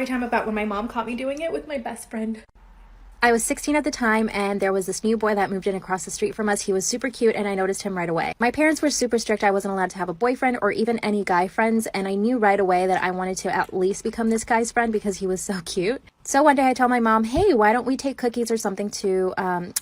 story time about when my mom caught me doing it with my best friend. I was 16 at the time, and there was this new boy that moved in across the street from us. He was super cute, and I noticed him right away. My parents were super strict. I wasn't allowed to have a boyfriend or even any guy friends, and I knew right away that I wanted to at least become this guy's friend because he was so cute. So one day I told my mom, hey, why don't we take cookies or something to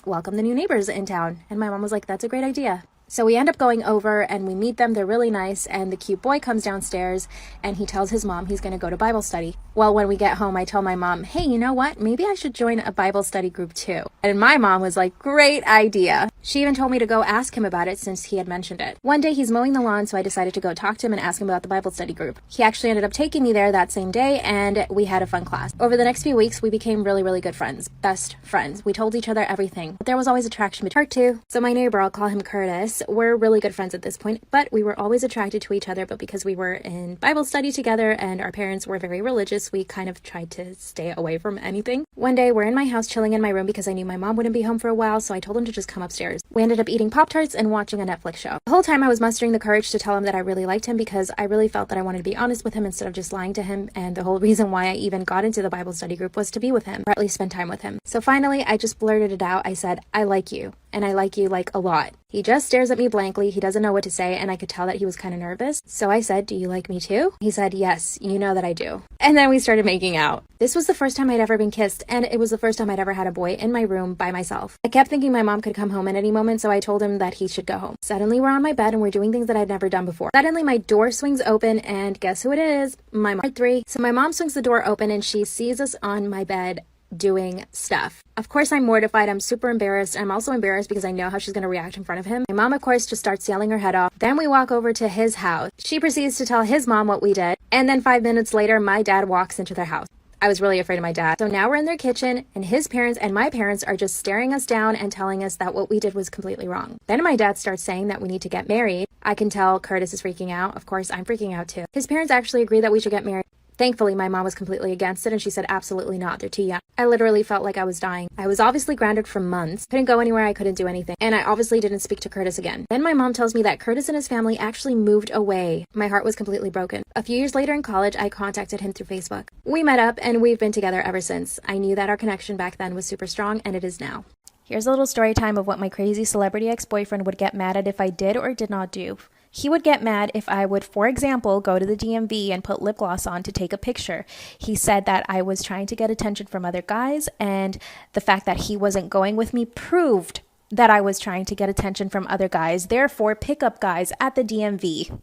welcome the new neighbors in town? And my mom was like, that's a great idea. So we end up going over and we meet them. They're really nice. And the cute boy comes downstairs and he tells his mom he's going to go to Bible study. Well, when we get home, I tell my mom, hey, you know what? Maybe I should join a Bible study group too. And my mom was like, great idea. She even told me to go ask him about it since he had mentioned it. One day he's mowing the lawn, so I decided to go talk to him and ask him about the Bible study group. He actually ended up taking me there that same day and we had a fun class. Over the next few weeks, we became really, really good friends. Best friends. We told each other everything. But there was always attraction between our two. So my neighbor, I'll call him Curtis, we're really good friends at this point, but we were always attracted to each other. But because we were in Bible study together and our parents were very religious, we kind of tried to stay away from anything. One day we're in my house chilling in my room because I knew my mom wouldn't be home for a while, so I told him to just come upstairs. We ended up eating Pop-Tarts and watching a Netflix show. The whole time I was mustering the courage to tell him that I really liked him because I really felt that I wanted to be honest with him instead of just lying to him, and the whole reason why I even got into the Bible study group was to be with him, or at least spend time with him. So finally I just blurted it out. I said, I like you. And I like you like a lot. He just stares at me blankly. He doesn't know what to say, and I could tell that he was kind of nervous. So I said, do you like me too? He said, yes, you know that I do. And then we started making out. This was the first time I'd ever been kissed, and it was the first time I'd ever had a boy in my room by myself. I kept thinking my mom could come home at any moment, so I told him that he should go home. Suddenly we're on my bed and we're doing things that I'd never done before. Suddenly my door swings open, and guess who it is? My mom. Part 3. So my mom swings the door open and she sees us on my bed doing stuff. Of course, I'm mortified. I'm super embarrassed. I'm also embarrassed because I know how she's going to react in front of him. My mom, of course, just starts yelling her head off. Then we walk over to his house. She proceeds to tell his mom what we did. And then 5 minutes later, my dad walks into their house. I was really afraid of my dad. So now we're in their kitchen and his parents and my parents are just staring us down and telling us that what we did was completely wrong. Then my dad starts saying that we need to get married. I can tell Curtis is freaking out. Of course, I'm freaking out too. His parents actually agree that we should get married. Thankfully, my mom was completely against it and she said absolutely not, they're too young. I literally felt like I was dying. I was obviously grounded for months, couldn't go anywhere, I couldn't do anything, and I obviously didn't speak to Curtis again. Then my mom tells me that Curtis and his family actually moved away. My heart was completely broken. A few years later in college, I contacted him through Facebook. We met up and we've been together ever since. I knew that our connection back then was super strong, and it is now. Here's a little story time of what my crazy celebrity ex-boyfriend would get mad at if I did or did not do. He would get mad if I would, for example, go to the DMV and put lip gloss on to take a picture. He said that I was trying to get attention from other guys, and the fact that he wasn't going with me proved that I was trying to get attention from other guys, therefore pickup guys at the DMV.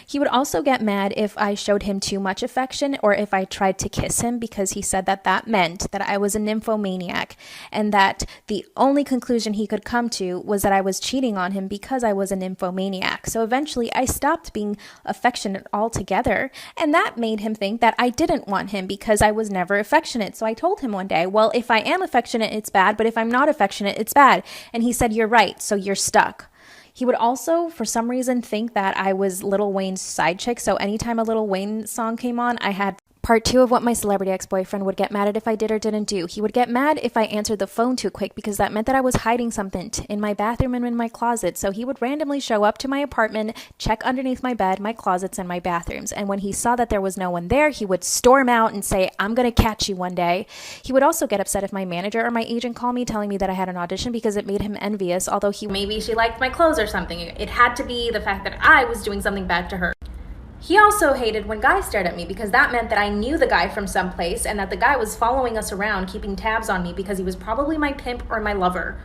He would also get mad if I showed him too much affection or if I tried to kiss him because he said that that meant that I was a nymphomaniac and that the only conclusion he could come to was that I was cheating on him because I was a nymphomaniac. So eventually I stopped being affectionate altogether, and that made him think that I didn't want him because I was never affectionate. So I told him one day, well, if I am affectionate, it's bad, but if I'm not affectionate, it's bad. And he said, you're right, so you're stuck. He would also, for some reason, think that I was Lil Wayne's side chick. So anytime a Lil Wayne song came on, I had part 2 of what my celebrity ex-boyfriend would get mad at if I did or didn't do. He would get mad if I answered the phone too quick because that meant that I was hiding something in my bathroom and in my closet. So he would randomly show up to my apartment, check underneath my bed, my closets, and my bathrooms. And when he saw that there was no one there, he would storm out and say, I'm going to catch you one day. He would also get upset if my manager or my agent called me telling me that I had an audition because it made him envious, although maybe she liked my clothes or something. It had to be the fact that I was doing something bad to her. He also hated when guys stared at me because that meant that I knew the guy from someplace and that the guy was following us around, keeping tabs on me because he was probably my pimp or my lover.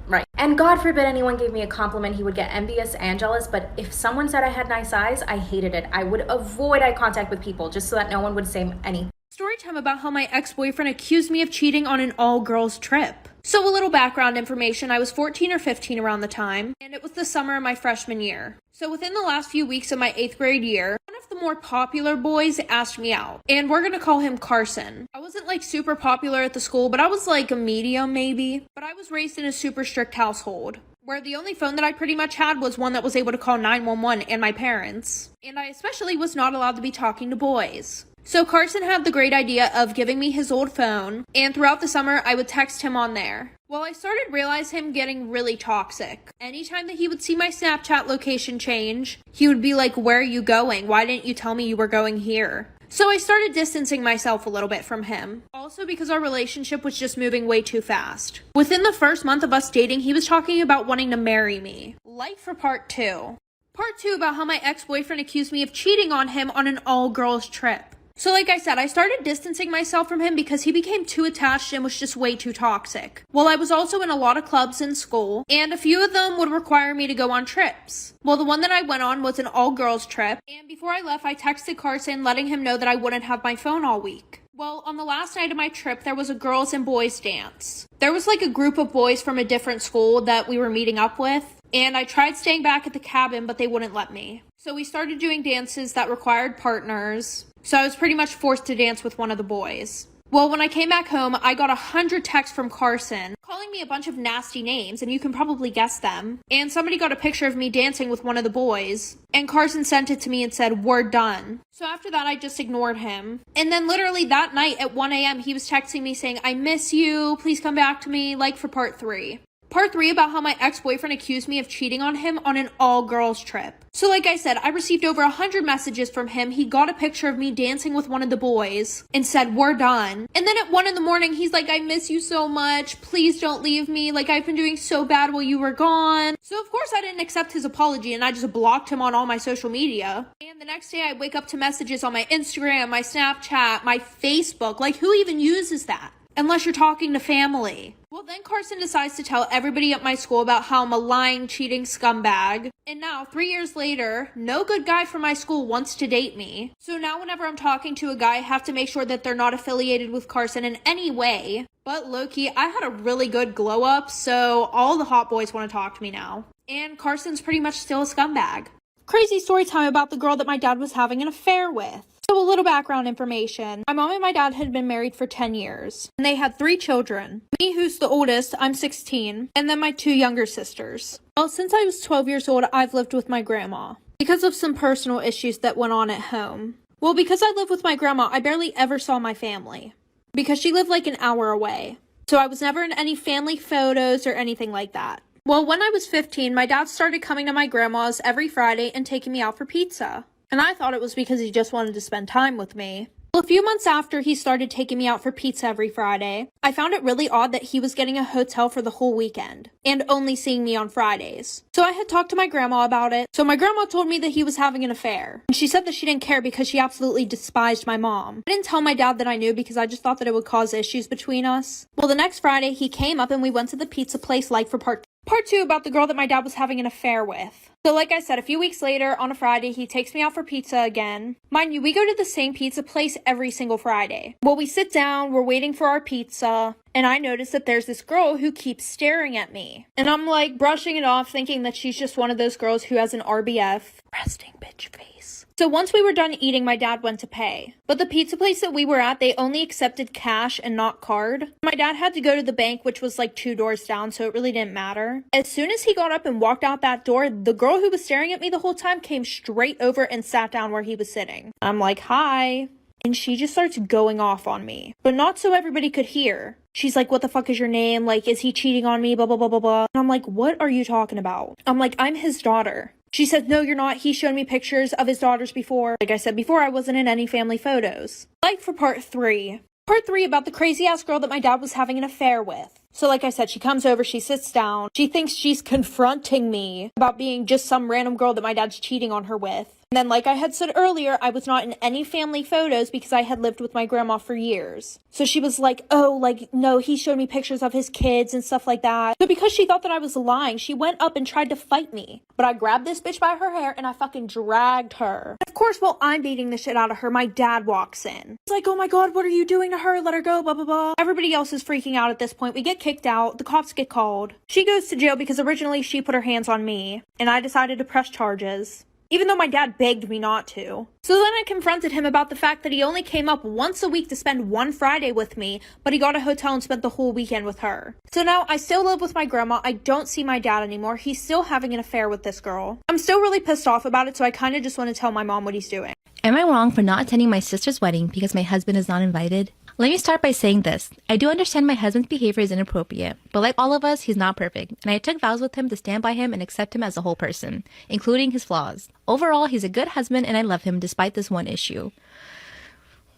Right. And God forbid anyone gave me a compliment, he would get envious and jealous, but if someone said I had nice eyes, I hated it. I would avoid eye contact with people just so that no one would say anything. Story time about how my ex-boyfriend accused me of cheating on an all-girls trip. So a little background information, I was 14 or 15 around the time, and it was the summer of my freshman year. So within the last few weeks of my 8th grade year, one of the more popular boys asked me out, and we're gonna call him Carson. I wasn't like super popular at the school, but I was like a medium maybe, but I was raised in a super strict household, where the only phone that I pretty much had was one that was able to call 911 and my parents, and I especially was not allowed to be talking to boys. So Carson had the great idea of giving me his old phone, and throughout the summer, I would text him on there. Well, I started realizing him getting really toxic. Anytime that he would see my Snapchat location change, he would be like, where are you going? Why didn't you tell me you were going here? So I started distancing myself a little bit from him. Also because our relationship was just moving way too fast. Within the first month of us dating, he was talking about wanting to marry me. Like for part 2. Part 2 about how my ex-boyfriend accused me of cheating on him on an all-girls trip. So like I said, I started distancing myself from him because he became too attached and was just way too toxic. Well, I was also in a lot of clubs in school, and a few of them would require me to go on trips. Well, the one that I went on was an all-girls trip, and before I left, I texted Carson letting him know that I wouldn't have my phone all week. Well, on the last night of my trip, there was a girls and boys dance. There was like a group of boys from a different school that we were meeting up with, and I tried staying back at the cabin, but they wouldn't let me. So we started doing dances that required partners. So I was pretty much forced to dance with one of the boys. Well, when I came back home, I got 100 texts from Carson calling me a bunch of nasty names, and you can probably guess them. And somebody got a picture of me dancing with one of the boys, and Carson sent it to me and said, "We're done." So after that, I just ignored him. And then literally that night at 1 a.m., he was texting me saying, "I miss you, please come back to me," like for part 3. Part 3 about how my ex-boyfriend accused me of cheating on him on an all-girls trip. So like I said, I received over 100 messages from him. He got a picture of me dancing with one of the boys and said, "We're done." And then at 1 in the morning, he's like, "I miss you so much. Please don't leave me. Like, I've been doing so bad while you were gone." So of course I didn't accept his apology and I just blocked him on all my social media. And the next day I wake up to messages on my Instagram, my Snapchat, my Facebook. Like, who even uses that? Unless you're talking to family. Well, then Carson decides to tell everybody at my school about how I'm a lying, cheating scumbag. And now, 3 years later, no good guy from my school wants to date me. So now whenever I'm talking to a guy, I have to make sure that they're not affiliated with Carson in any way. But low-key, I had a really good glow-up, so all the hot boys want to talk to me now. And Carson's pretty much still a scumbag. Crazy story time about the girl that my dad was having an affair with. So a little background information. My mom and my dad had been married for 10 years, and they had 3 children. Me, who's the oldest, I'm 16, and then my 2 younger sisters. Well, since I was 12 years old, I've lived with my grandma because of some personal issues that went on at home. Well, because I lived with my grandma, I barely ever saw my family because she lived like an hour away. So I was never in any family photos or anything like that. Well, when I was 15, my dad started coming to my grandma's every Friday and taking me out for pizza. And I thought it was because he just wanted to spend time with me. Well, a few months after he started taking me out for pizza every Friday, I found it really odd that he was getting a hotel for the whole weekend and only seeing me on Fridays. So I had talked to my grandma about it. So my grandma told me that he was having an affair. And she said that she didn't care because she absolutely despised my mom. I didn't tell my dad that I knew because I just thought that it would cause issues between us. Well, the next Friday he came up and we went to the pizza place like for part 2 about the girl that my dad was having an affair with. So like I said, a few weeks later, on a Friday, he takes me out for pizza again. Mind you, we go to the same pizza place every single Friday. Well, we sit down, we're waiting for our pizza, and I notice that there's this girl who keeps staring at me. And I'm like brushing it off, thinking that she's just one of those girls who has an RBF, resting bitch face. So once we were done eating, my dad went to pay. But the pizza place that we were at, they only accepted cash and not card. My dad had to go to the bank, which was like 2 doors down, so it really didn't matter. As soon as he got up and walked out that door, the girl who was staring at me the whole time came straight over and sat down where he was sitting. I'm like, "Hi." And she just starts going off on me, but not so everybody could hear. She's like, "What the fuck is your name? Like, is he cheating on me? Blah, blah, blah, blah, blah." And I'm like, "What are you talking about?" I'm like, "I'm his daughter." She said, "No, you're not. He showed me pictures of his daughters before." Like I said before, I wasn't in any family photos. Like for part 3. Part 3 about the crazy ass girl that my dad was having an affair with. So like I said, she comes over, she sits down. She thinks she's confronting me about being just some random girl that my dad's cheating on her with. And then like I had said earlier, I was not in any family photos because I had lived with my grandma for years. So she was like, "Oh, like, no, he showed me pictures of his kids and stuff like that." So because she thought that I was lying, she went up and tried to fight me. But I grabbed this bitch by her hair and I fucking dragged her. And of course, while I'm beating the shit out of her, my dad walks in. He's like, "Oh my god, what are you doing to her? Let her go, blah, blah, blah." Everybody else is freaking out at this point. We get kicked out. The cops get called. She goes to jail because originally she put her hands on me. And I decided to press charges, even though my dad begged me not to. So then I confronted him about the fact that he only came up once a week to spend one Friday with me, but he got a hotel and spent the whole weekend with her. So now I still live with my grandma. I don't see my dad anymore. He's still having an affair with this girl. I'm still really pissed off about it, so I kind of just want to tell my mom what he's doing. Am I wrong for not attending my sister's wedding because my husband is not invited? Let me start by saying this. I do understand my husband's behavior is inappropriate, but like all of us, he's not perfect, and I took vows with him to stand by him and accept him as a whole person, including his flaws. Overall, he's a good husband and I love him despite this one issue.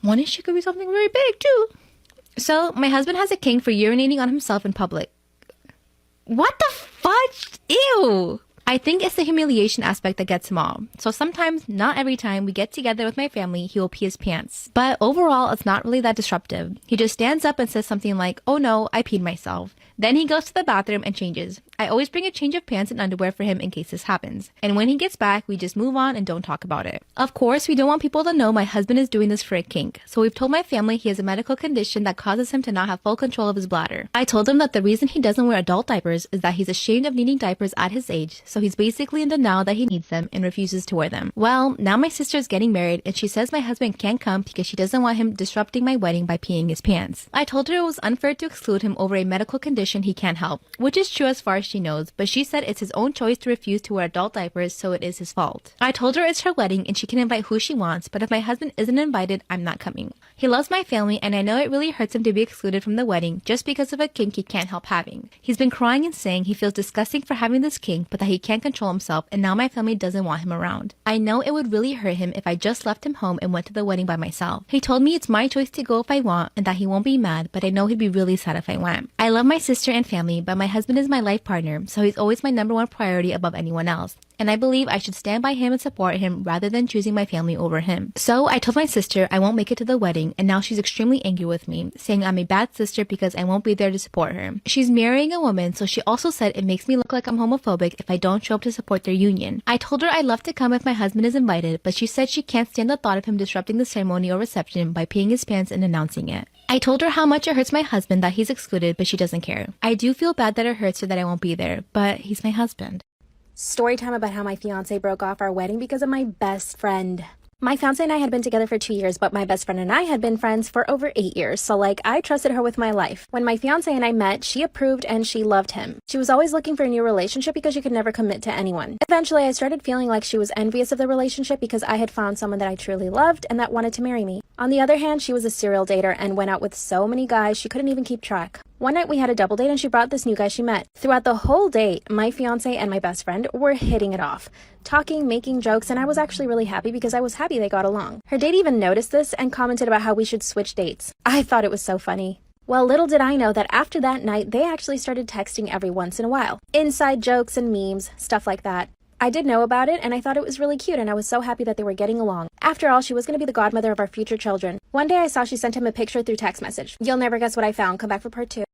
One issue could be something very big too. So, my husband has a kink for urinating on himself in public. What the fudge? Ew! I think it's the humiliation aspect that gets him all. So sometimes, not every time we get together with my family, he will pee his pants. But overall, it's not really that disruptive. He just stands up and says something like, "Oh no, I peed myself." Then he goes to the bathroom and changes. I always bring a change of pants and underwear for him in case this happens. And when he gets back, we just move on and don't talk about it. Of course, we don't want people to know my husband is doing this for a kink. So we've told my family he has a medical condition that causes him to not have full control of his bladder. I told him that the reason he doesn't wear adult diapers is that he's ashamed of needing diapers at his age. So he's basically in denial that he needs them and refuses to wear them. Well, now my sister is getting married and she says my husband can't come because she doesn't want him disrupting my wedding by peeing his pants. I told her it was unfair to exclude him over a medical condition he can't help, which is true as far as she knows, but she said it's his own choice to refuse to wear adult diapers, so it is his fault. I told her it's her wedding and she can invite who she wants, but if my husband isn't invited, I'm not coming. He loves my family and I know it really hurts him to be excluded from the wedding just because of a kink he can't help having. He's been crying and saying he feels disgusting for having this kink, but that he can't control himself and now my family doesn't want him around. I know it would really hurt him if I just left him home and went to the wedding by myself. He told me it's my choice to go if I want and that he won't be mad, but I know he'd be really sad if I went. I love my sister and family, but my husband is my life partner, so he's always my number one priority above anyone else. And I believe I should stand by him and support him rather than choosing my family over him. So I told my sister I won't make it to the wedding, and now she's extremely angry with me, saying I'm a bad sister because I won't be there to support her. She's marrying a woman, so she also said it makes me look like I'm homophobic if I don't show up to support their union. I told her I'd love to come if my husband is invited, but she said she can't stand the thought of him disrupting the ceremony or reception by peeing his pants and announcing it. I told her how much it hurts my husband that he's excluded, but she doesn't care. I do feel bad that it hurts her that I won't be there, but he's my husband. Story time about how my fiance broke off our wedding because of my best friend. My fiance and I had been together for 2 years, but my best friend and I had been friends for over 8 years, so I trusted her with my life. When my fiance and I met, she approved and she loved him. She was always looking for a new relationship because she could never commit to anyone. Eventually, I started feeling like she was envious of the relationship because I had found someone that I truly loved and that wanted to marry me. On the other hand, she was a serial dater and went out with so many guys she couldn't even keep track. One night we had a double date and she brought this new guy she met. Throughout the whole date, my fiance and my best friend were hitting it off, talking, making jokes, and I was actually really happy because I was happy they got along. Her date even noticed this and commented about how we should switch dates. I thought it was so funny. Well, little did I know that after that night, they actually started texting every once in a while. Inside jokes and memes, stuff like that. I did know about it and I thought it was really cute and I was so happy that they were getting along. After all, she was going to be the godmother of our future children. One day I saw she sent him a picture through text message. You'll never guess what I found. Come back for part 2.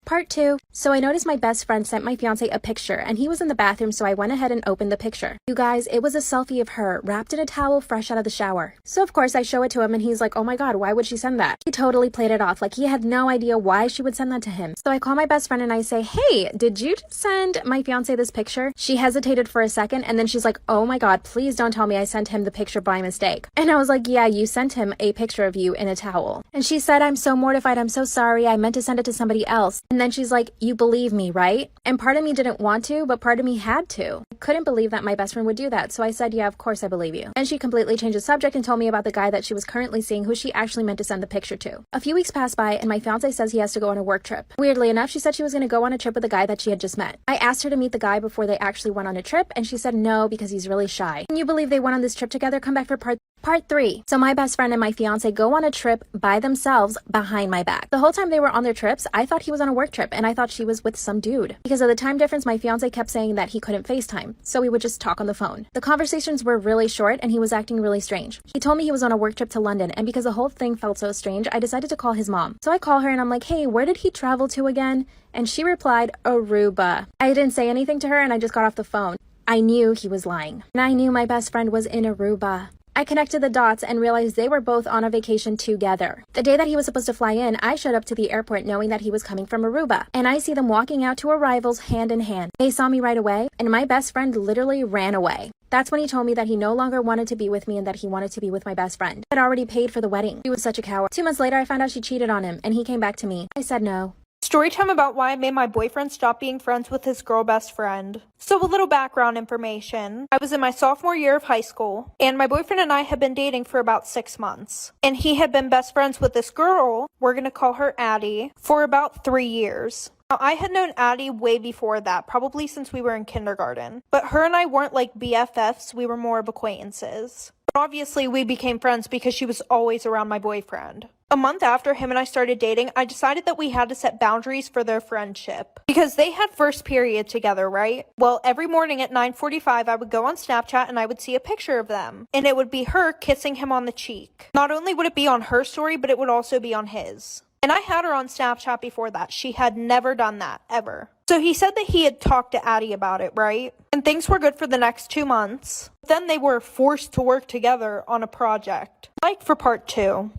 Part 2. So I noticed my best friend sent my fiance a picture and he was in the bathroom, so I went ahead and opened the picture. You guys, it was a selfie of her wrapped in a towel fresh out of the shower. So of course I show it to him and he's like, "Oh my god, why would she send that?" He totally played it off like he had no idea why she would send that to him. So I call my best friend and I say, "Hey, did you just send my fiance this picture?" She hesitated for a second and then she's like, "Oh my god, please don't tell me I sent him the picture by mistake." And I was like, "Yeah, you sent him a picture of you in a towel." And she said, "I'm so mortified, I'm so sorry, I meant to send it to somebody else." And then she's like, "You believe me, right?" And part of me didn't want to, but part of me had to. I couldn't believe that my best friend would do that, so I said, "Yeah, of course I believe you." And she completely changed the subject and told me about the guy that she was currently seeing who she actually meant to send the picture to. A few weeks passed by and my fiance says he has to go on a work trip. Weirdly enough, she said she was going to go on a trip with the guy that she had just met. I asked her to meet the guy before they actually went on a trip and she said no because he's really shy. Can you believe they went on this trip together? Come back for Part 3. So my best friend and my fiance go on a trip by themselves behind my back. The whole time they were on their trips, I thought he was on a work trip and I thought she was with some dude. Because of the time difference, my fiance kept saying that he couldn't FaceTime, so we would just talk on the phone. The conversations were really short and he was acting really strange. He told me he was on a work trip to London, and because the whole thing felt so strange, I decided to call his mom. So I call her and I'm like, "Hey, where did he travel to again?" And she replied, "Aruba." I didn't say anything to her and I just got off the phone. I knew he was lying. And I knew my best friend was in Aruba. I connected the dots and realized they were both on a vacation together. The day that he was supposed to fly in, I showed up to the airport knowing that he was coming from Aruba. And I see them walking out to arrivals hand in hand. They saw me right away, and my best friend literally ran away. That's when he told me that he no longer wanted to be with me and that he wanted to be with my best friend. He had already paid for the wedding. He was such a coward. 2 months later, I found out she cheated on him, and he came back to me. I said no. Storytime about why I made my boyfriend stop being friends with his girl best friend. So a little background information. I was in my sophomore year of high school, and my boyfriend and I had been dating for about 6 months. And he had been best friends with this girl, we're gonna call her Addie, for about 3 years. Now, I had known Addie way before that, probably since we were in kindergarten. But her and I weren't like BFFs, we were more of acquaintances. Obviously, we became friends because she was always around my boyfriend. A month after him and I started dating, I decided that we had to set boundaries for their friendship. Because they had first period together, right? Well, every morning at 9:45, I would go on Snapchat and I would see a picture of them. And it would be her kissing him on the cheek. Not only would it be on her story, but it would also be on his. And I had her on Snapchat before that. She had never done that, ever. So he said that he had talked to Addie about it, right? And things were good for the next 2 months. Then they were forced to work together on a project. Like for part 2.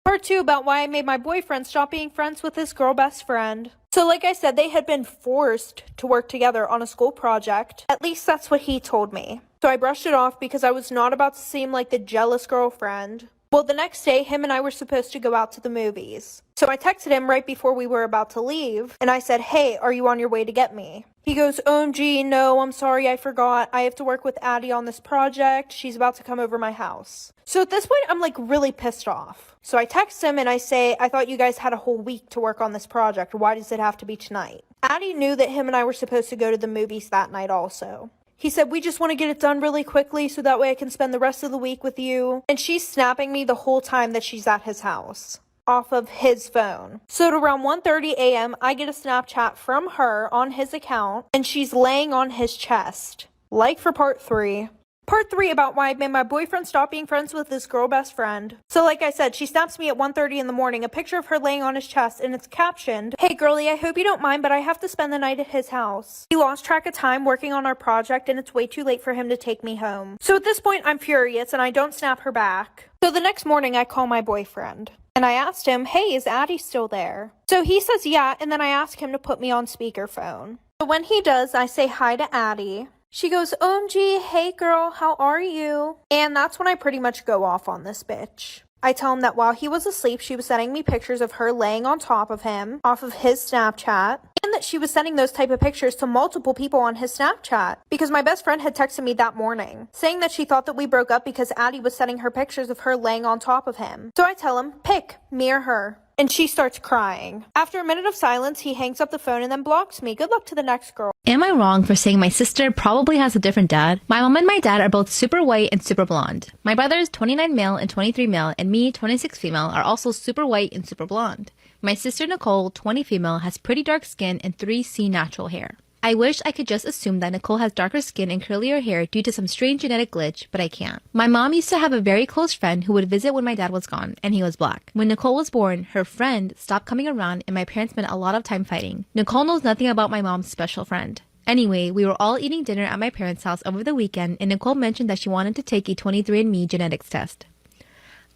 Part 2 about why I made my boyfriend stop being friends with his girl best friend. So like I said, they had been forced to work together on a school project. At least that's what he told me. So I brushed it off because I was not about to seem like the jealous girlfriend. Well, the next day, him and I were supposed to go out to the movies. So I texted him right before we were about to leave, and I said, "Hey, are you on your way to get me?" He goes, "OMG, no, I'm sorry, I forgot. I have to work with Addie on this project. She's about to come over my house." So at this point, I'm like really pissed off. So I text him and I say, "I thought you guys had a whole week to work on this project. Why does it have to be tonight?" Addie knew that him and I were supposed to go to the movies that night also. He said, "We just want to get it done really quickly so that way I can spend the rest of the week with you." And she's snapping me the whole time that she's at his house, off of his phone. So at around 1:30 a.m., I get a Snapchat from her on his account, and she's laying on his chest. Like for part 3. Part 3 about why I made my boyfriend stop being friends with his girl best friend. So like I said, she snaps me at 1:30 in the morning, a picture of her laying on his chest, and it's captioned, "Hey girlie, I hope you don't mind, but I have to spend the night at his house. He lost track of time working on our project and it's way too late for him to take me home." So at this point, I'm furious and I don't snap her back. So the next morning, I call my boyfriend. And I asked him, "Hey, is Addie still there?" So he says yeah, and then I ask him to put me on speakerphone. So when he does, I say hi to Addie. She goes, "OMG, hey girl, how are you?" And that's when I pretty much go off on this bitch. I tell him that while he was asleep, she was sending me pictures of her laying on top of him, off of his Snapchat, and that she was sending those type of pictures to multiple people on his Snapchat, because my best friend had texted me that morning, saying that she thought that we broke up because Addie was sending her pictures of her laying on top of him. So I tell him, pick, me or her. And she starts crying. After a minute of silence, he hangs up the phone and then blocks me. Good luck to the next girl. Am I wrong for saying my sister probably has a different dad? My mom and my dad are both super white and super blonde. My brothers, 29 male and 23 male, and me, 26 female, are also super white and super blonde. My sister Nicole, 20 female, has pretty dark skin and 3C natural hair. I wish I could just assume that Nicole has darker skin and curlier hair due to some strange genetic glitch, but I can't. My mom used to have a very close friend who would visit when my dad was gone, and he was black. When Nicole was born, her friend stopped coming around and my parents spent a lot of time fighting. Nicole knows nothing about my mom's special friend. Anyway, we were all eating dinner at my parents' house over the weekend, and Nicole mentioned that she wanted to take a 23andMe genetics test.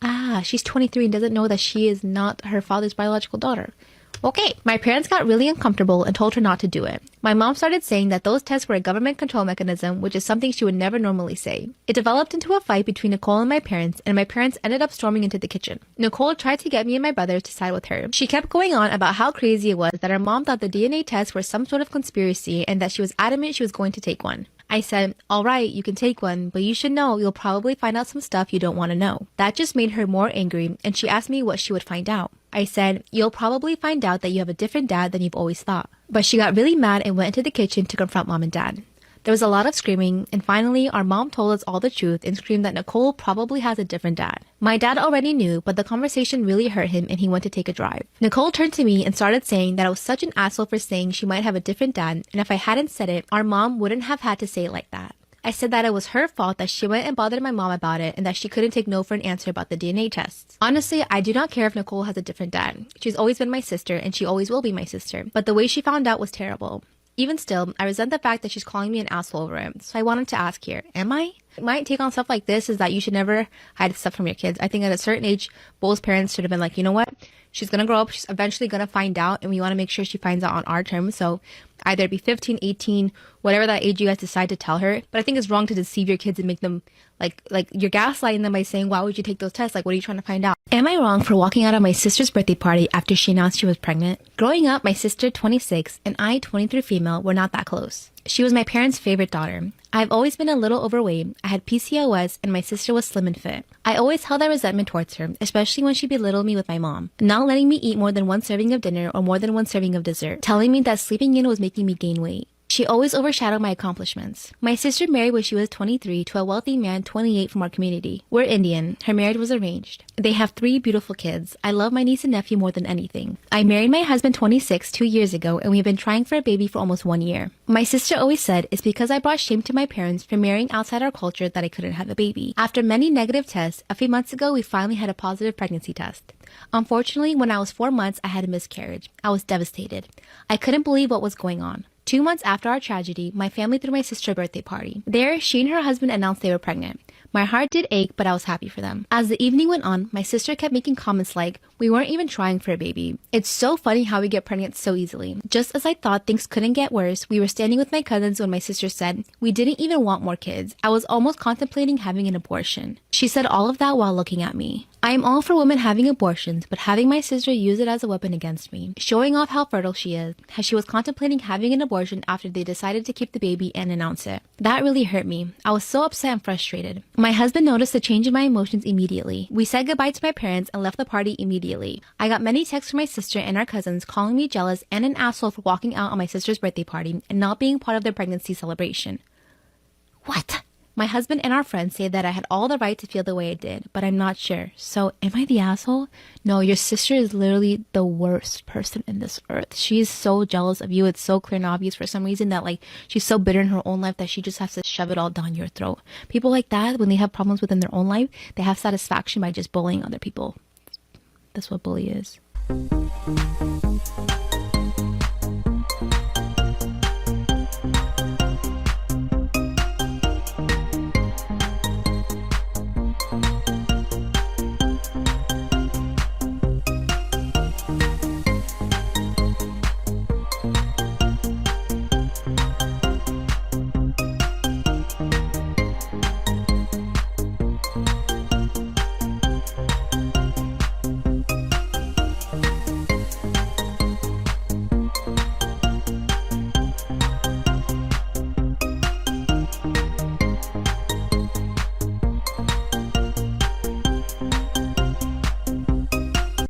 Ah, she's 23 and doesn't know that she is not her father's biological daughter. Okay, my parents got really uncomfortable and told her not to do it. My mom started saying that those tests were a government control mechanism, which is something she would never normally say. It developed into a fight between Nicole and my parents ended up storming into the kitchen. Nicole tried to get me and my brothers to side with her. She kept going on about how crazy it was that her mom thought the DNA tests were some sort of conspiracy and that she was adamant she was going to take one. I said, "Alright, you can take one, but you should know you'll probably find out some stuff you don't want to know." That just made her more angry, and she asked me what she would find out. I said, "You'll probably find out that you have a different dad than you've always thought." But she got really mad and went into the kitchen to confront mom and dad. There was a lot of screaming, and finally, our mom told us all the truth and screamed that Nicole probably has a different dad. My dad already knew, but the conversation really hurt him and he went to take a drive. Nicole turned to me and started saying that I was such an asshole for saying she might have a different dad, and if I hadn't said it, our mom wouldn't have had to say it like that. I said that it was her fault that she went and bothered my mom about it and that she couldn't take no for an answer about the DNA tests. Honestly, I do not care if Nicole has a different dad. She's always been my sister and she always will be my sister, but the way she found out was terrible. Even still, I resent the fact that she's calling me an asshole over it, so I wanted to ask here, am I? My take on stuff like this is that you should never hide stuff from your kids. I think at a certain age, both parents should have been like, you know what? She's going to grow up. She's eventually going to find out, and we want to make sure she finds out on our terms. So either be 15, 18, whatever that age you guys decide to tell her. But I think it's wrong to deceive your kids and make them like you're gaslighting them by saying, why would you take those tests? Like, what are you trying to find out? Am I wrong for walking out of my sister's birthday party after she announced she was pregnant? Growing up, my sister, 26, and I, 23 female, were not that close. She was my parents' favorite daughter. I've always been a little overweight. I had PCOS and my sister was slim and fit. I always held that resentment towards her, especially when she belittled me with my mom, not letting me eat more than one serving of dinner or more than one serving of dessert, telling me that sleeping in was making me gain weight. She always overshadowed my accomplishments. My sister married when she was 23 to a wealthy man 28 from our community. We're Indian. Her marriage was arranged. They have 3 beautiful kids. I love my niece and nephew more than anything. I married my husband 26 2 years ago, and we've been trying for a baby for almost 1 year. My sister always said it's because I brought shame to my parents for marrying outside our culture that I couldn't have a baby. After many negative tests, a few months ago we finally had a positive pregnancy test. Unfortunately, when I was 4 months, I had a miscarriage. I was devastated. I couldn't believe what was going on. 2 months after our tragedy, my family threw my sister a birthday party. There, she and her husband announced they were pregnant. My heart did ache, but I was happy for them. As the evening went on, my sister kept making comments like, "We weren't even trying for a baby. It's so funny how we get pregnant so easily." Just as I thought things couldn't get worse, we were standing with my cousins when my sister said, "We didn't even want more kids. I was almost contemplating having an abortion." She said all of that while looking at me. I am all for women having abortions, but having my sister use it as a weapon against me, showing off how fertile she is, how she was contemplating having an abortion after they decided to keep the baby and announce it. That really hurt me. I was so upset and frustrated. My husband noticed the change in my emotions immediately. We said goodbye to my parents and left the party immediately. I got many texts from my sister and our cousins calling me jealous and an asshole for walking out on my sister's birthday party and not being part of their pregnancy celebration. What? My husband and our friends say that I had all the right to feel the way I did, but I'm not sure. So, am I the asshole? No, your sister is literally the worst person in this earth. She is so jealous of you. It's so clear and obvious for some reason that, she's so bitter in her own life that she just has to shove it all down your throat. People like that, when they have problems within their own life, they have satisfaction by just bullying other people. That's what bully is.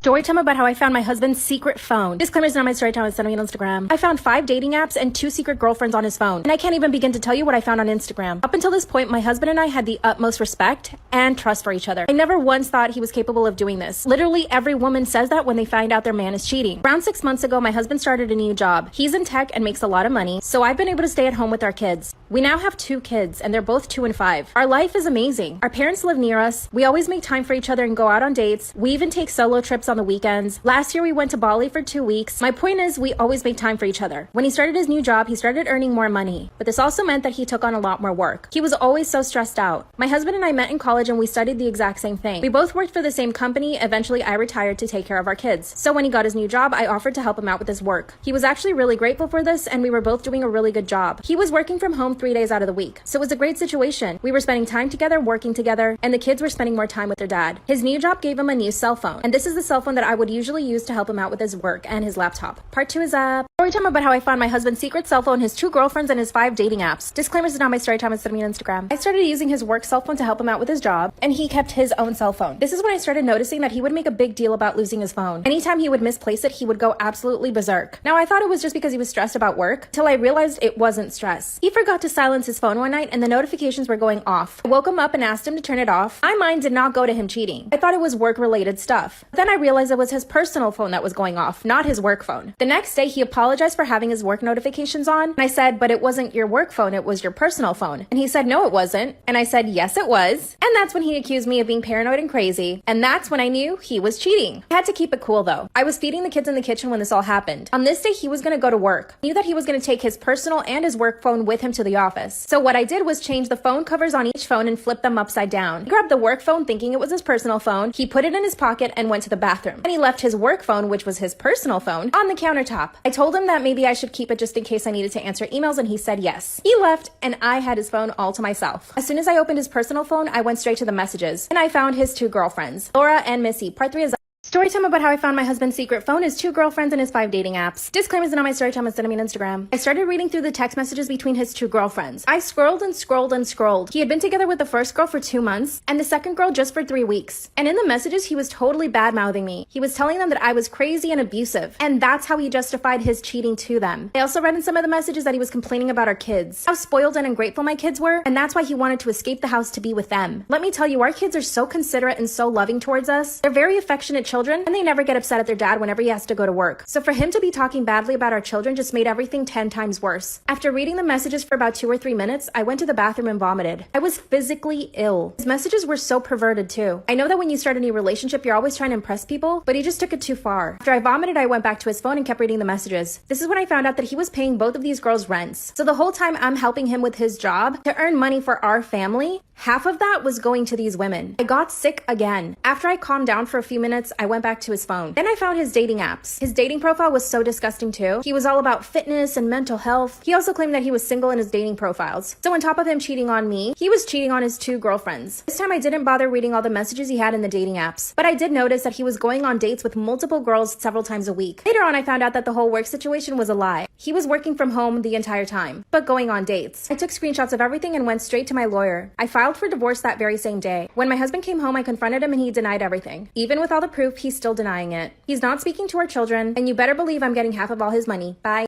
Storytime about how I found my husband's secret phone. Disclaimers on my Storytime and send me on Instagram. I found 5 dating apps and 2 secret girlfriends on his phone. And I can't even begin to tell you what I found on Instagram. Up until this point, my husband and I had the utmost respect and trust for each other. I never once thought he was capable of doing this. Literally every woman says that when they find out their man is cheating. Around 6 months ago, my husband started a new job. He's in tech and makes a lot of money, so I've been able to stay at home with our kids. We now have 2 kids, and they're both 2 and 5. Our life is amazing. Our parents live near us. We always make time for each other and go out on dates. We even take solo trips on the weekends. Last year, we went to Bali for 2 weeks. My point is, we always make time for each other. When he started his new job, he started earning more money, but this also meant that he took on a lot more work. He was always so stressed out. My husband and I met in college and we studied the exact same thing. We both worked for the same company. Eventually, I retired to take care of our kids. So when he got his new job, I offered to help him out with his work. He was actually really grateful for this, and we were both doing a really good job. He was working from home 3 days out of the week, so it was a great situation. We were spending time together, working together, and the kids were spending more time with their dad. His new job gave him a new cell phone, and this is the cell phone that I would usually use to help him out with his work and his laptop. Part 2 is up. Storytime about how I found my husband's secret cell phone, his 2 girlfriends, and his 5 dating apps. Disclaimers is not my Storytime and send me on Instagram. I started using his work cell phone to help him out with his job, and he kept his own cell phone. This is when I started noticing that he would make a big deal about losing his phone. Anytime he would misplace it, he would go absolutely berserk. Now, I thought it was just because he was stressed about work, till I realized it wasn't stress. He forgot to silence his phone one night, and the notifications were going off. I woke him up and asked him to turn it off. My mind did not go to him cheating. I thought it was work-related stuff. Then I realized it was his personal phone that was going off, not his work phone. The next day, he apologized for having his work notifications on, and I said, "But it wasn't your work phone, it was your personal phone." And he said, "No, it wasn't." And I said, "Yes, it was." And that's when he accused me of being paranoid and crazy. And that's when I knew he was cheating. I had to keep it cool though. I was feeding the kids in the kitchen when this all happened. On this day, he was gonna go to work. I knew that he was gonna take his personal and his work phone with him to the office. So what I did was change the phone covers on each phone and flip them upside down. He grabbed the work phone thinking it was his personal phone. He put it in his pocket and went to the bathroom. And he left his work phone, which was his personal phone, on the countertop. I told him that maybe I should keep it just in case I needed to answer emails, and he said yes. He left, and I had his phone all to myself. As soon as I opened his personal phone, I went straight to the messages, and I found his 2 girlfriends, Laura and Missy. Part 3 is Story time about how I found my husband's secret phone, his 2 girlfriends, and his 5 dating apps. Disclaimers are not my story time on Cinnamon Instagram. I started reading through the text messages between his 2 girlfriends. I scrolled and scrolled and scrolled. He had been together with the first girl for 2 months, and the second girl just for 3 weeks. And in the messages, he was totally bad-mouthing me. He was telling them that I was crazy and abusive, and that's how he justified his cheating to them. I also read in some of the messages that he was complaining about our kids, how spoiled and ungrateful my kids were, and that's why he wanted to escape the house to be with them. Let me tell you, our kids are so considerate and so loving towards us. They're very affectionate children, and they never get upset at their dad whenever he has to go to work. So for him to be talking badly about our children just made everything 10 times worse. After reading the messages for about 2 or 3 minutes, I went to the bathroom and vomited. I was physically ill. His messages were so perverted too. I know that when you start a new relationship, you're always trying to impress people, but he just took it too far. After I vomited, I went back to his phone and kept reading the messages. This is when I found out that he was paying both of these girls rents. So the whole time I'm helping him with his job to earn money for our family, half of that was going to these women. I got sick again. After I calmed down for a few minutes, I went back to his phone. Then I found his dating apps. His dating profile was so disgusting too. He was all about fitness and mental health. He also claimed that he was single in his dating profiles. So on top of him cheating on me, he was cheating on his 2 girlfriends. This time I didn't bother reading all the messages he had in the dating apps, but I did notice that he was going on dates with multiple girls several times a week. Later on, I found out that the whole work situation was a lie. He was working from home the entire time, but going on dates. I took screenshots of everything and went straight to my lawyer. I filed for divorce that very same day. When my husband came home, I confronted him and he denied everything. Even with all the proof, he's still denying it. He's not speaking to our children, and you better believe I'm getting half of all his money. Bye.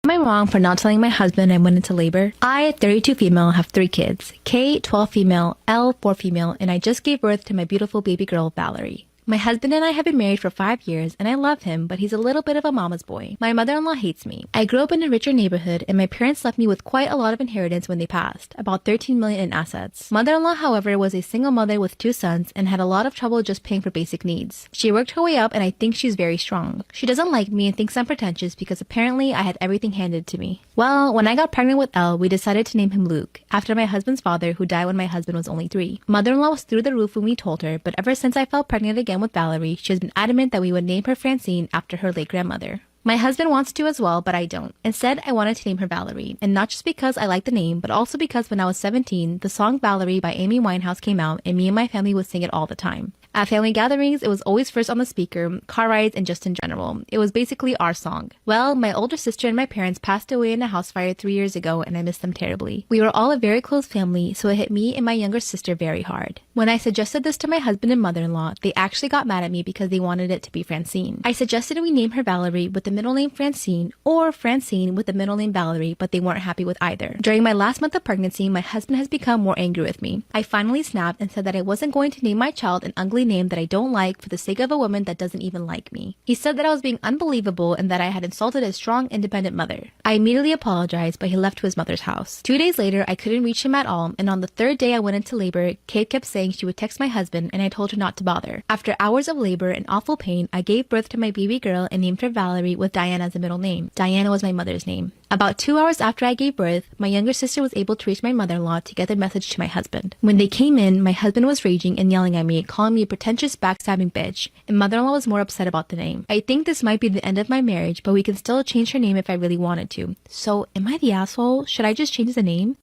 Am I wrong for not telling my husband I went into labor? I, 32 female, have 3 kids. K, 12 female, L, 4 female, and I just gave birth to my beautiful baby girl, Valerie. My husband and I have been married for 5 years, and I love him, but he's a little bit of a mama's boy. My mother-in-law hates me. I grew up in a richer neighborhood, and my parents left me with quite a lot of inheritance when they passed, about $13 million in assets. Mother-in-law, however, was a single mother with 2 sons and had a lot of trouble just paying for basic needs. She worked her way up, and I think she's very strong. She doesn't like me and thinks I'm pretentious because apparently I had everything handed to me. Well, when I got pregnant with Elle, we decided to name him Luke, after my husband's father, who died when my husband was only 3. Mother-in-law was through the roof when we told her, but ever since I fell pregnant again with Valerie, she has been adamant that we would name her Francine after her late grandmother. My husband wants to as well, but I don't. Instead, I wanted to name her Valerie, and not just because I like the name, but also because when I was 17, the song Valerie by Amy Winehouse came out, and me and my family would sing it all the time. At family gatherings, it was always first on the speaker, car rides, and just in general. It was basically our song. Well, my older sister and my parents passed away in a house fire 3 years ago, and I miss them terribly. We were all a very close family, so it hit me and my younger sister very hard. When I suggested this to my husband and mother-in-law, they actually got mad at me because they wanted it to be Francine. I suggested we name her Valerie with the middle name Francine, or Francine with the middle name Valerie, but they weren't happy with either. During my last month of pregnancy, my husband has become more angry with me. I finally snapped and said that I wasn't going to name my child an ugly name that I don't like for the sake of a woman that doesn't even like me. He said that I was being unbelievable and that I had insulted a strong, independent mother. I immediately apologized, but he left to his mother's house. 2 days later, I couldn't reach him at all, and on the 3rd day I went into labor, Kate kept saying she would text my husband, and I told her not to bother. After hours of labor and awful pain, I gave birth to my baby girl and named her Valerie with Diana as a middle name. Diana was my mother's name. About 2 hours after I gave birth, my younger sister was able to reach my mother-in-law to get the message to my husband. When they came in, my husband was raging and yelling at me, calling me a pretentious, backstabbing bitch, and mother-in-law was more upset about the name. I think this might be the end of my marriage, but we can still change her name if I really wanted to. So, am I the asshole? Should I just change the name?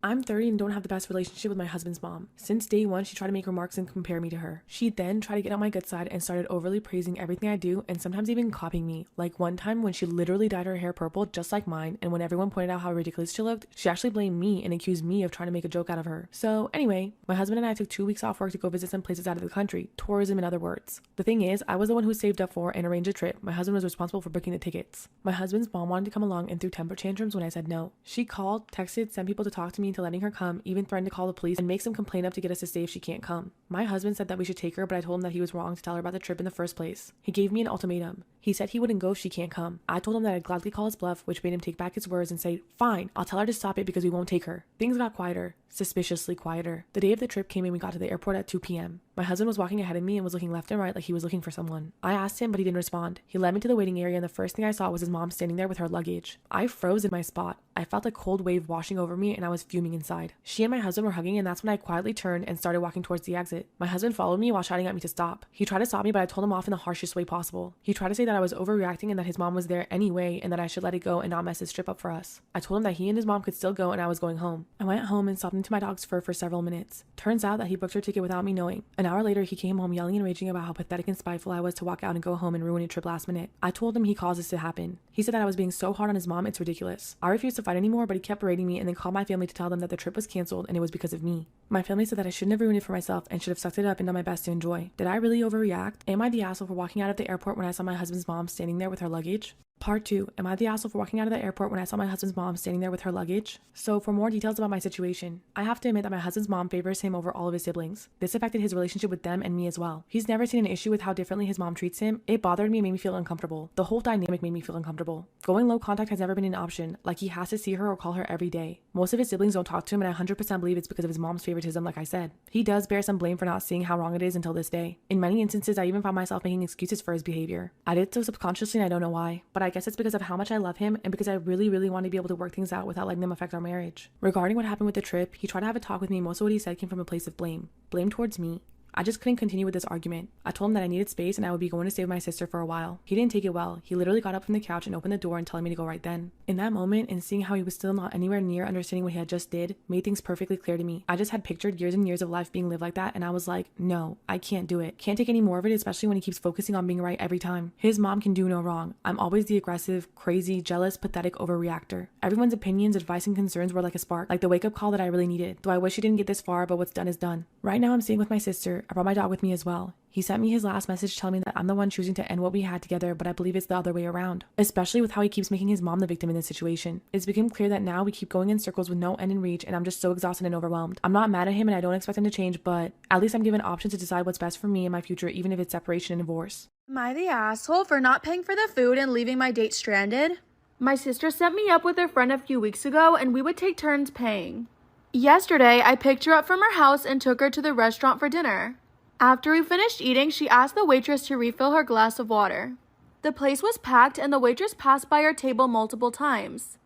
I'm 30 and don't have the best relationship with my husband's mom. Since day one, she tried to make remarks and compare me to her. She then tried to get on my good side and started overly praising everything I do and sometimes even copying me. Like one time when she literally dyed her hair purple just like mine, and when everyone pointed out how ridiculous she looked, she actually blamed me and accused me of trying to make a joke out of her. So anyway, my husband and I took 2 weeks off work to go visit some places out of the country. Tourism in other words. The thing is, I was the one who saved up for and arranged a trip. My husband was responsible for booking the tickets. My husband's mom wanted to come along and threw temper tantrums when I said no. She called, texted, sent people to talk to me into letting her come, even threatened to call the police and make some complaint up to get us to stay if she can't come. My husband said that we should take her, but I told him that he was wrong to tell her about the trip in the first place. He gave me an ultimatum. He said he wouldn't go if she can't come. I told him that I'd gladly call his bluff, which made him take back his words and say, fine, I'll tell her to stop it because we won't take her. Things got quieter. Suspiciously quieter. The day of the trip came and we got to the airport at 2 p.m. My husband was walking ahead of me and was looking left and right like he was looking for someone. I asked him, but he didn't respond. He led me to the waiting area and the first thing I saw was his mom standing there with her luggage. I froze in my spot. I felt a cold wave washing over me and I was fuming inside. She and my husband were hugging and that's when I quietly turned and started walking towards the exit. My husband followed me while shouting at me to stop. He tried to stop me, but I told him off in the harshest way possible. He tried to say that I was overreacting and that his mom was there anyway and that I should let it go and not mess his trip up for us. I told him that he and his mom could still go and I was going home. I went home and stopped into my dog's fur for several minutes. Turns out that he booked her ticket without me knowing. An hour later, he came home yelling and raging about how pathetic and spiteful I was to walk out and go home and ruin a trip last minute. I told him he caused this to happen. He said that I was being so hard on his mom, it's ridiculous. I refused to fight anymore, but he kept berating me and then called my family to tell them that the trip was canceled and it was because of me. My family said that I shouldn't have ruined it for myself and should have sucked it up and done my best to enjoy. Did I really overreact? Am I the asshole for walking out of the airport when I saw my husband's mom standing there with her luggage? Part 2. Am I the asshole for walking out of the airport when I saw my husband's mom standing there with her luggage? So for more details about my situation, I have to admit that my husband's mom favors him over all of his siblings. This affected his relationship with them and me as well. He's never seen an issue with how differently his mom treats him. It bothered me and made me feel uncomfortable. The whole dynamic made me feel uncomfortable. Going low contact has never been an option, like he has to see her or call her every day. Most of his siblings don't talk to him and I 100% believe it's because of his mom's favoritism, like I said. He does bear some blame for not seeing how wrong it is until this day. In many instances, I even found myself making excuses for his behavior. I did so subconsciously and I don't know why, but I guess it's because of how much I love him and because I really want to be able to work things out without letting them affect our marriage. Regarding what happened with the trip, he tried to have a talk with me. Most of what he said came from a place of blame. Blame towards me. I just couldn't continue with this argument. I told him that I needed space and I would be going to stay with my sister for a while. He didn't take it well. He literally got up from the couch and opened the door and telling me to go right then. In that moment, and seeing how he was still not anywhere near understanding what he had just did, made things perfectly clear to me. I just had pictured years and years of life being lived like that and I was like, no, I can't do it. Can't take any more of it, especially when he keeps focusing on being right every time. His mom can do no wrong. I'm always the aggressive, crazy, jealous, pathetic overreactor. Everyone's opinions, advice, and concerns were like a spark, like the wake-up call that I really needed. Though I wish he didn't get this far, but what's done is done. Right now I'm staying with my sister. I brought my dog with me as well. He sent me his last message telling me that I'm the one choosing to end what we had together, but I believe it's the other way around, especially with how he keeps making his mom the victim in this situation. It's become clear that now we keep going in circles with no end in reach and I'm just so exhausted and overwhelmed. I'm not mad at him and I don't expect him to change, but at least I'm given options to decide what's best for me and my future, even if it's separation and divorce. Am I the asshole for not paying for the food and leaving my date stranded? My sister set me up with her friend a few weeks ago and we would take turns paying. Yesterday, I picked her up from her house and took her to the restaurant for dinner. After we finished eating, she asked the waitress to refill her glass of water. The place was packed and the waitress passed by our table multiple times.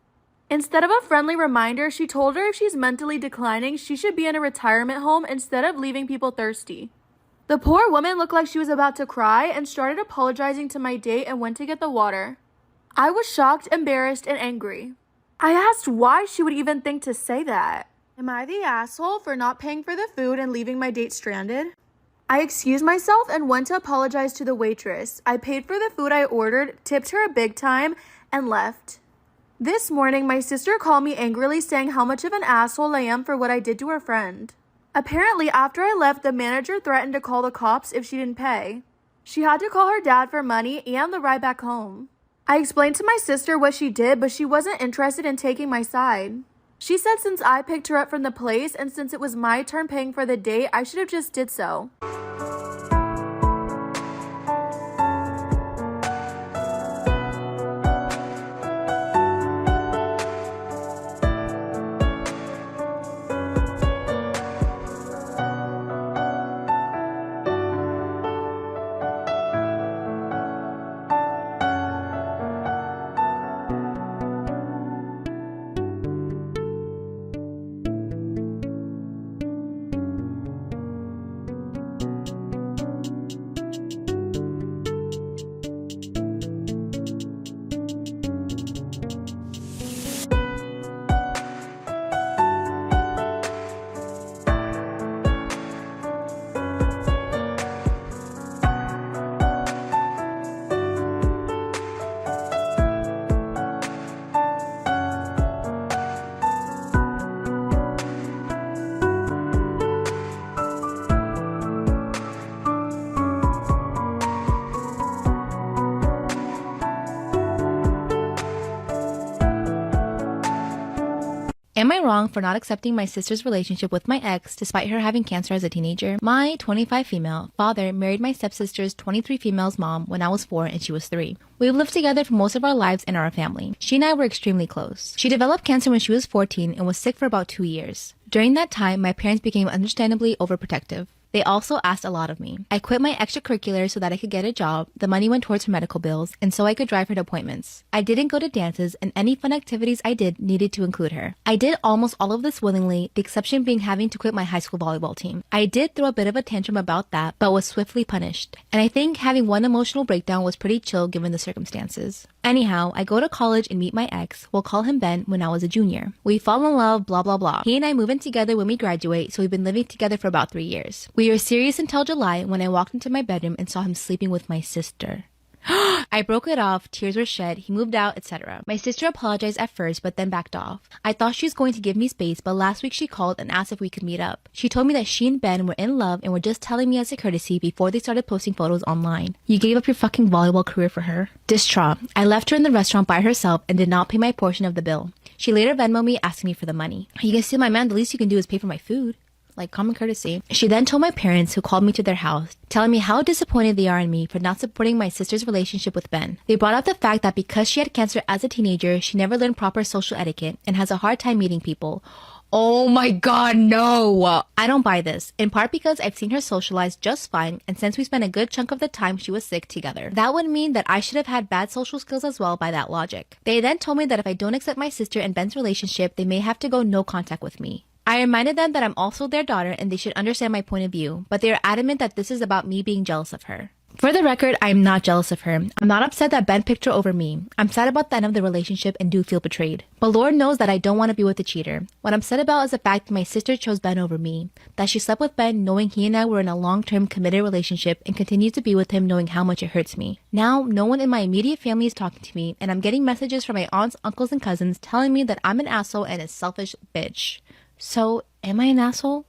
Instead of a friendly reminder, she told her if she's mentally declining, she should be in a retirement home instead of leaving people thirsty. The poor woman looked like she was about to cry and started apologizing to my date and went to get the water. I was shocked, embarrassed, and angry. I asked why she would even think to say that. Am I the asshole for not paying for the food and leaving my date stranded? I excused myself and went to apologize to the waitress. I paid for the food I ordered, tipped her a big time, and left. This morning, my sister called me angrily saying how much of an asshole I am for what I did to her friend. Apparently, after I left, the manager threatened to call the cops if she didn't pay. She had to call her dad for money and the ride back home. I explained to my sister what she did, but she wasn't interested in taking my side. She said since I picked her up from the place and since it was my turn paying for the date, I should have just did so. Am I wrong for not accepting my sister's relationship with my ex despite her having cancer as a teenager? My 25 female father married my stepsister's 23 female's mom when I was 4 and she was 3. We've lived together for most of our lives and are a family. She and I were extremely close. She developed cancer when she was 14 and was sick for about 2 years. During that time, my parents became understandably overprotective. They also asked a lot of me. I quit my extracurriculars so that I could get a job. The money went towards her medical bills, and so I could drive her to appointments. I didn't go to dances, and any fun activities I did needed to include her. I did almost all of this willingly, the exception being having to quit my high school volleyball team. I did throw a bit of a tantrum about that, but was swiftly punished. And I think having one emotional breakdown was pretty chill given the circumstances. Anyhow, I go to college and meet my ex, we'll call him Ben, when I was a junior. We fall in love, blah blah blah. He and I move in together when we graduate, so we've been living together for about 3 years. We were serious until July when I walked into my bedroom and saw him sleeping with my sister. I broke it off, tears were shed, he moved out, etc. My sister apologized at first, but then backed off. I thought she was going to give me space, but last week she called and asked if we could meet up. She told me that she and Ben were in love and were just telling me as a courtesy before they started posting photos online. You gave up your fucking volleyball career for her? Distraught, I left her in the restaurant by herself and did not pay my portion of the bill. She later Venmoed me asking me for the money. You can steal my man, the least you can do is pay for my food. Like common courtesy. She then told my parents, who called me to their house, telling me how disappointed they are in me for not supporting my sister's relationship with Ben. They brought up the fact that because she had cancer as a teenager, she never learned proper social etiquette and has a hard time meeting people. Oh my god, no! I don't buy this, in part because I've seen her socialize just fine, and since we spent a good chunk of the time she was sick together. That would mean that I should have had bad social skills as well by that logic. They then told me that if I don't accept my sister and Ben's relationship, they may have to go no contact with me. I reminded them that I'm also their daughter and they should understand my point of view, but they are adamant that this is about me being jealous of her. For the record, I am not jealous of her. I'm not upset that Ben picked her over me. I'm sad about the end of the relationship and do feel betrayed. But Lord knows that I don't want to be with a cheater. What I'm upset about is the fact that my sister chose Ben over me. That she slept with Ben knowing he and I were in a long-term committed relationship and continues to be with him knowing how much it hurts me. Now, no one in my immediate family is talking to me and I'm getting messages from my aunts, uncles, and cousins telling me that I'm an asshole and a selfish bitch. So, am I an asshole?